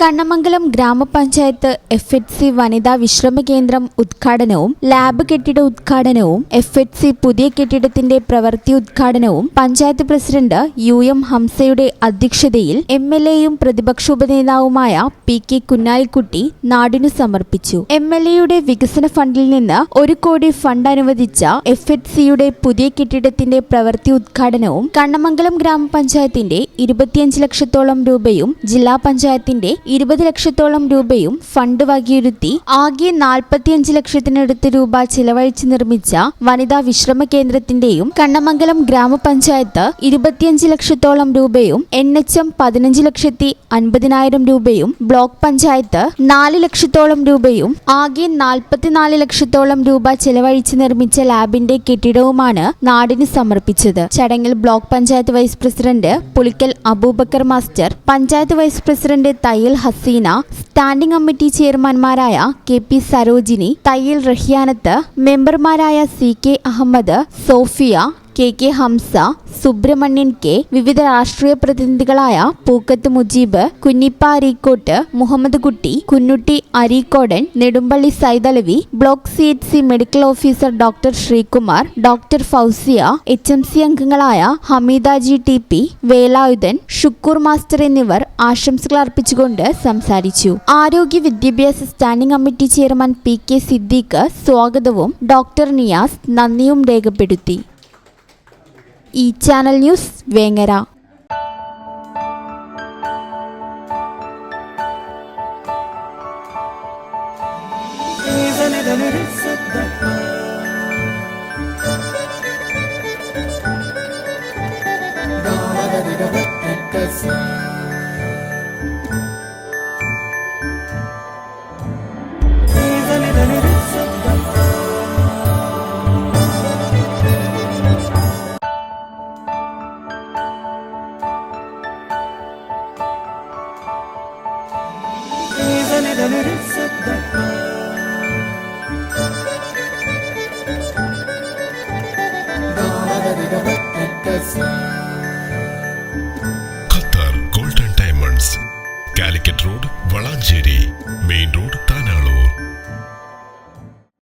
കണ്ണമംഗലം ഗ്രാമപഞ്ചായത്ത് FHC വനിതാ വിശ്രമ കേന്ദ്രം ഉദ്ഘാടനവും ലാബ് കെട്ടിട ഉദ്ഘാടനവും FHC പുതിയ കെട്ടിടത്തിന്റെ പ്രവൃത്തി ഉദ്ഘാടനവും പഞ്ചായത്ത് പ്രസിഡന്റ് UM ഹംസയുടെ അധ്യക്ഷതയിൽ MLAയും പ്രതിപക്ഷ ഉപനേതാവുമായ PK കുഞ്ഞാലിക്കുട്ടി നാടിനു സമർപ്പിച്ചു. MLAയുടെ വികസന ഫണ്ടിൽ നിന്ന് 1 കോടി ഫണ്ട് അനുവദിച്ച FHCയുടെ പുതിയ കെട്ടിടത്തിന്റെ പ്രവൃത്തി ഉദ്ഘാടനവും കണ്ണമംഗലം ഗ്രാമപഞ്ചായത്തിന്റെ 25 ലക്ഷത്തോളം രൂപയും ജില്ലാ പഞ്ചായത്തിന്റെ 20 ലക്ഷത്തോളം രൂപയും ഫണ്ട് വകയിരുത്തി ആകെ 45 ലക്ഷത്തിനടുത്ത് രൂപ ചിലവഴിച്ച് നിർമ്മിച്ച വനിതാ വിശ്രമ കേന്ദ്രത്തിന്റെയും കണ്ണമംഗലം ഗ്രാമപഞ്ചായത്ത് 25 ലക്ഷത്തോളം രൂപയും NHM 15,50,000 രൂപയും ബ്ലോക്ക് പഞ്ചായത്ത് 4 ലക്ഷത്തോളം രൂപയും ആകെ 44 ലക്ഷത്തോളം രൂപ ചിലവഴിച്ച് നിർമ്മിച്ച ലാബിന്റെ കെട്ടിടവുമാണ് നാടിന് സമർപ്പിച്ചത്. ചടങ്ങിൽ block panchayat vice president Pulikkal Abubakar master, panchayat vice president Thayyal Haseena, standing committee ചെയർമാൻമാരായ KP സരോജിനി, തയ്യൽ റഹിയാനത്ത്, മെമ്പർമാരായ CK Ahammed, Sophia, KK Hamsa, Subramanian K, വിവിധ രാഷ്ട്രീയ പ്രതിനിധികളായ പൂക്കത്ത് മുജീബ്, കുഞ്ഞിപ്പ അരീക്കോട്ട്, മുഹമ്മദ് കുട്ടി, Kunjutty Areekodan, Nedumpally Saidalavi, block CHC medical officer doctor Sreekumar, doctor Fousiya, HMC അംഗങ്ങളായ ഹമീദാജി TP, വേലായുധൻ, ഷുക്കൂർ മാസ്റ്റർ എന്നിവർ ആശംസകൾ അർപ്പിച്ചുകൊണ്ട് സംസാരിച്ചു. ആരോഗ്യ വിദ്യാഭ്യാസ standing committee chairman PK Siddique സ്വാഗതവും ഡോക്ടർ നിയാസ് നന്ദിയും രേഖപ്പെടുത്തി. Channel news Vengara. Qatar golden diamonds, Calicut road, Valanchery main road, Tanalur.